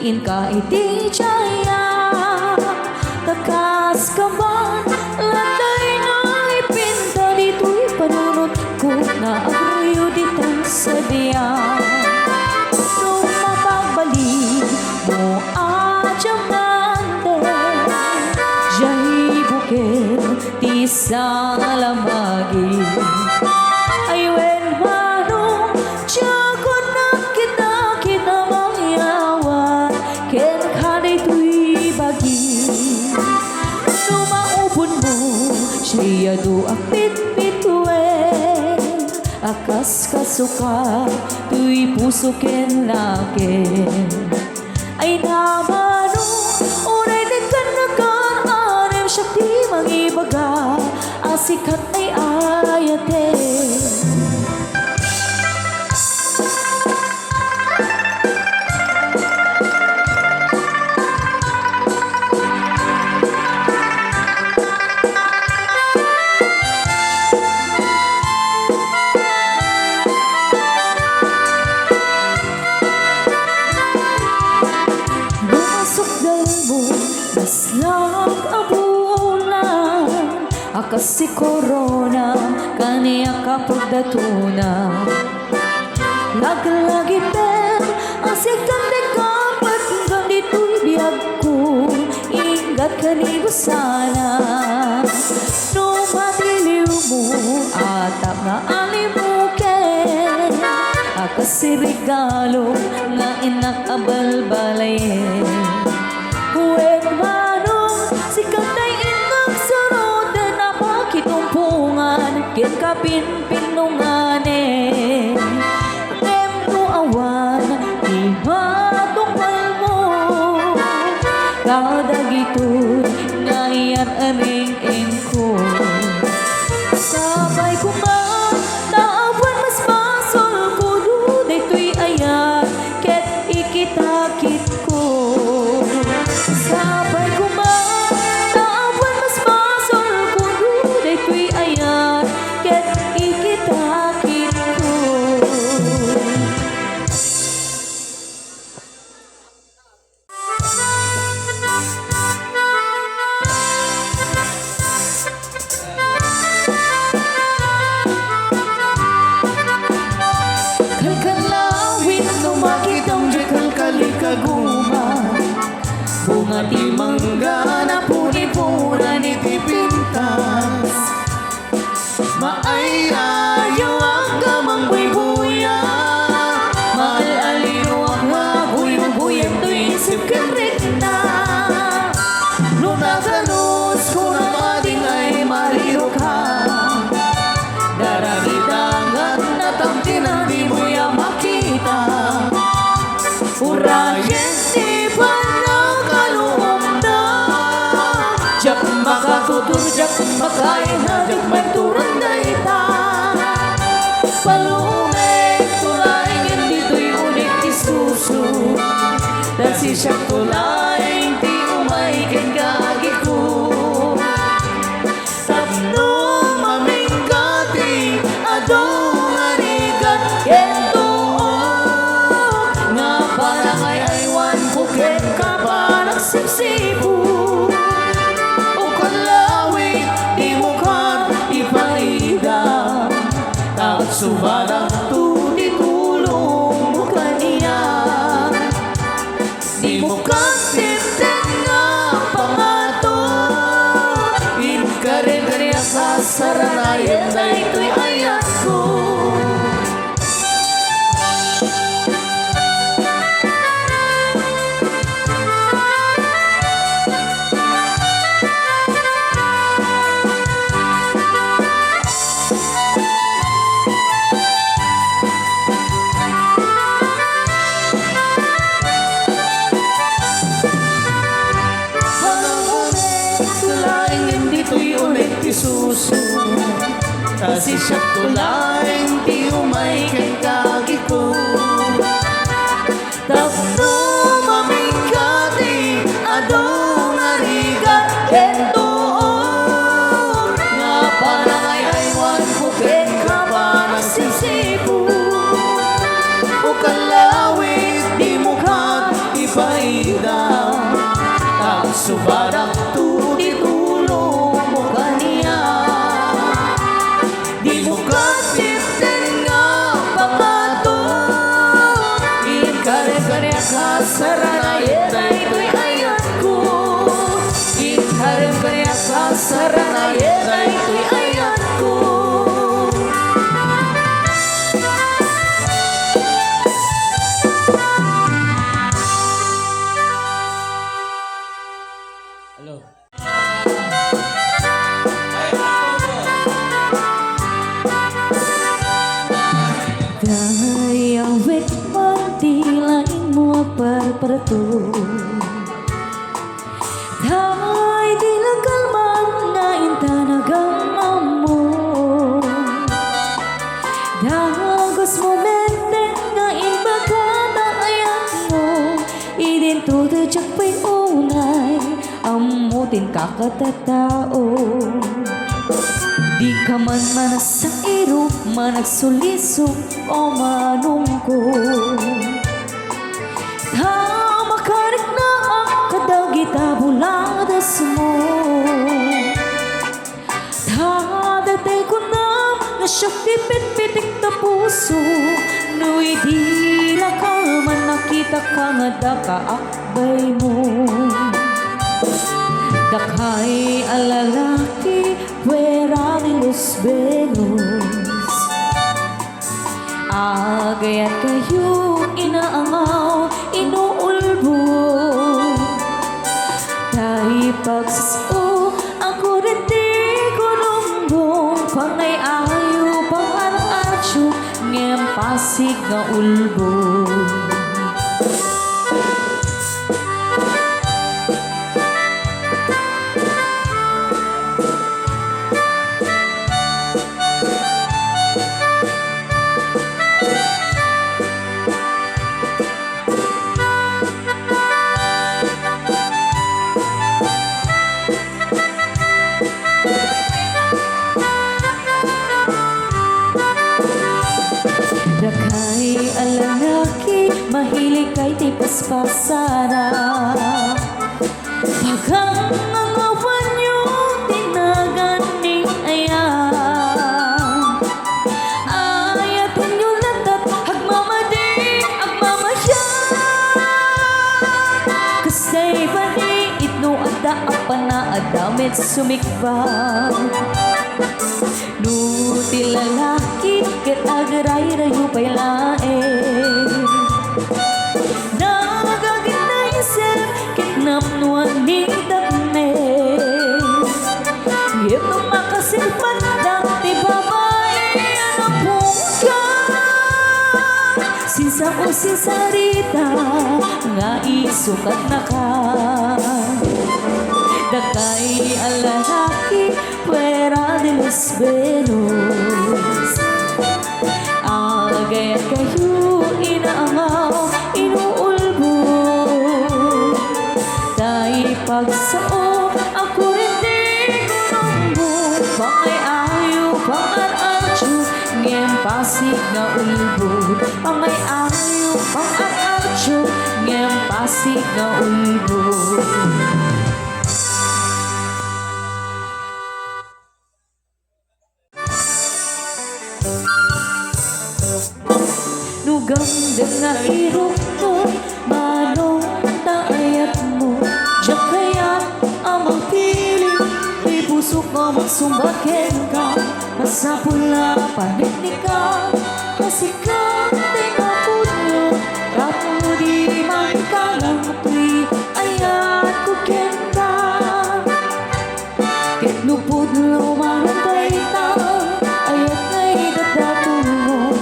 diin ka iti jaya. Takas ka man, landay na ipinta, dito'y panunot ko na agruyo dito sa diya. Nung mapagbalik mo adyang nante, jay bukid ti salamagi. Ay wen manong tiyagon na kita mangyawan, ken kanay tuy bagi. Numaupon mo siya do apit bituin, akas kasuka tuy puso ken lakin. Ay namanong unay dekan nagkaanim siya ti mangibaga, asikat ay ayate. Naslag abulan, akas si corona, kaniya kapagdatuna. Lagi-lagi pen, asik kante kapat, hanggang dito'y biyag ko, ingat ka ni busana. Nung matiliw mo, atap na alimukin, akas si regalo, na inakabalbalayin. Huwag manong si kantay inang sarod na pakitumpungan, kin kapinpinunganin. Rem no awan, imatungpal mo, kadagito'y ngayon aning ko. Sabay ko man, naawan mas masol ko, duday to'y ayan, ket ikitakit ko. Sabay ko man, naawan mas masol ko, duday to'y ayan, ket ikitakit ko. Kalkalawin, numakitang di kalkalikaguma, bunga ti mangga na puni-puna ni ti pintas. Maayayo ang kamang buy-buya, maal-aliyo ang mabuyo-buyan to'y isip kan rekna. Lunaganos kung ang ating ay maliro ka, daramitangan na tamtinan di mo ya makita. Urayen di ba jak makatutur, jak makain na, jak may turang daita. Palumeng tulaing dito'y ulit isusu, dan si siyang tulaing ti umay ken kagiku. Tapno mamingkati adong anigat ken tuo, nga parangay aywan ko ken kapanak sipsipu. Subalang tuti tulong mo kaniya, di mo kasipten nga pangato, inkarin-kariya sa saranayan na ito'y ayat ko. Isusu, kasi siya tulaing ti umay kay kagiku. Tapno mamingkati adong narigat ken tuo, nga parangay aywan ko ken kapanak sisipu. O kalawit di mukha ipay subadak tu ditulong mo kaniya. Di mo katipin nga pangato, ikarem-karem ka sa ranayet na ito'y ayat ko. Ikarem-karem ka sa ranayet na ito'y ayat ko. Hello. Dayang wet mantilain mo parparto, day dilang kalman nga intanagang amo. Dagos mo mente nga inbagata ayat mo, idin tutudyak pa'y unay amutin kakatatao. Di ka man manasang iro, managsuliso o manungko. Tama ka rin na ang kadagita buladas mo. Tadatay ko na nasyok tipit-pitik na puso. Nu'y di na ka man nakita ka nga dakaakbay mo. Dakay alalaki fuera de los Venus, agayat kayo inaangaw, inuulbo. Tayo pagsasao, ako rin di ko numbong, pangay ayo pangarasyo, ngayang pasig na ulbo. Dakay alalaki, mahilig kay tipaspasana. Pagang ang awan nyo, tinaganing ayan. Ayaton nyo latat, agmamadi, agmamasyan. Kasay bani, itno ada apa na adamit sumikbang. Nuti lalaki ket agaray-rayo pa'y laeng. Nagagitay isip ket napnuan ni dakne. Ito makasilpan dati babae ang pungka. Sinsa o sinsarita nga isukat na ka. Dakay alalaki fuera de los Venus, agayat kayo inaangaw, inuulbo. Tayo pagsao, ako rin di ko numbong, pangay ayo, pangarasyo, ngayang pasig na ulbo. Pangay ayo, pangarasyo, ngayang pasig na ulbo. Ganda nga irok mo, manong taayat mo. Diyak kaya amang piling, may puso ka magsumbakin ka. Masapula paniknik ka, kasi ka tinapod mo. Kapo di man ka lang tuy, ayat ko kenta. Ket lupod lumanong baita, ayat nga'y dadatong mo.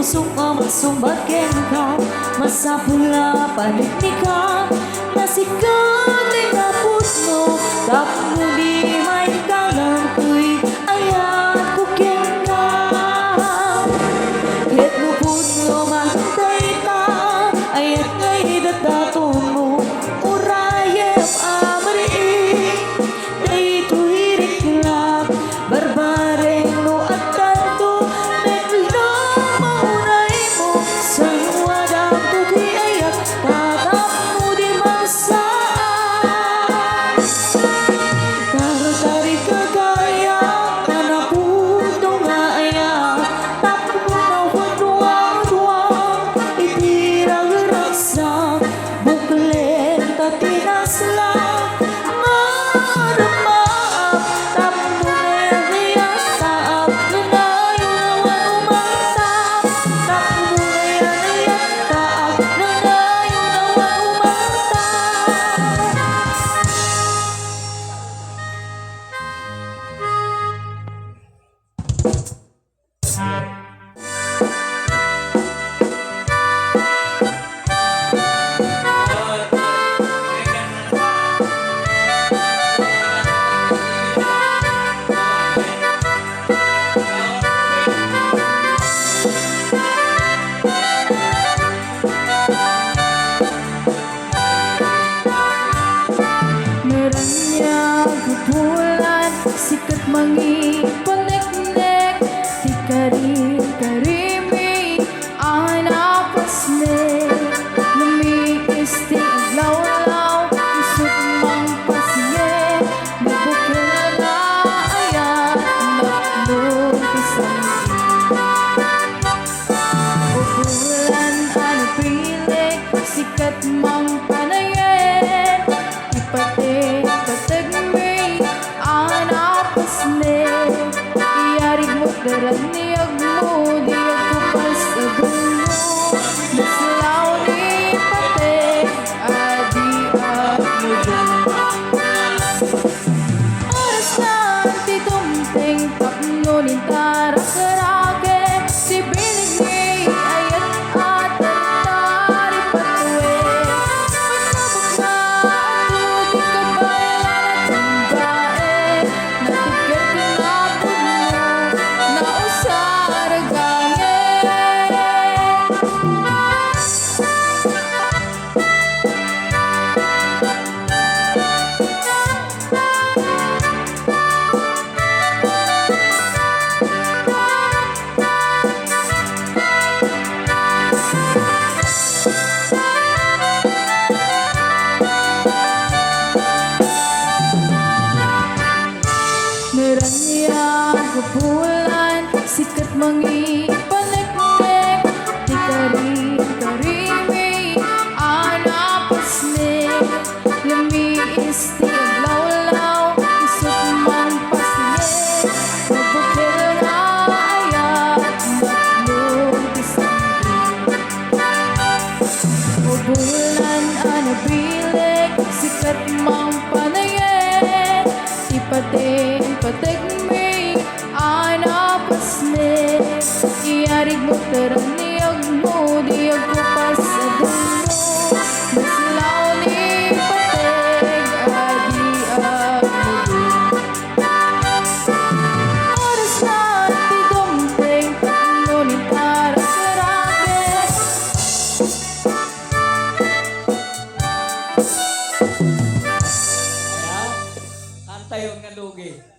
suka magsumbagen ka masapula palit ni ka nasikat ay napuno tapno di may kalang tuy ayat kukin ka ket mo puno mantay ka ayat ngay dataton mo urayep amari day tuhirik lak barbareng no at tanto medlo mauray mo sa wadang tuki ayat tatap mo di masaan tarik kagaya na naputo nga ayat tapno na wadwang itirang raksak buklen tatinaslang maramaap tapno na yan taap nanayon nawan umantap tapno na yan taap nanayon nawan umantap. Merahnya gubulan sikat mangi panek-nek di karim-karimi anak pasne lumi isti aglaw-law isut mang pasye mabukil na ayat naklong pisang gubulan ano pilik sikat mang panayen ipate patagmi anak pasne iyarig mo daraniag mo di ako pas sa dulo maslaw ni pate adi ako oras na titumting tapno nintara karake si binig ni ayat at tari patwe pasabok na di kabayan at bae natigyan kinapod mo na usaragangin Merahnya gubulan sikat mangi panek-nek di karim-karimi anak pasne lami isti aglaw-law isut mang pasne mabukil na ayat naklong pisang gubulan ano bilik sikat mang panayen ipate pategmi anak pasne iyarig mo teraniag mo di ako pas sa dulo maslaw ni pateg adi ako oras na tidumteng tapno ni tara karake Kanta yun nga lugi.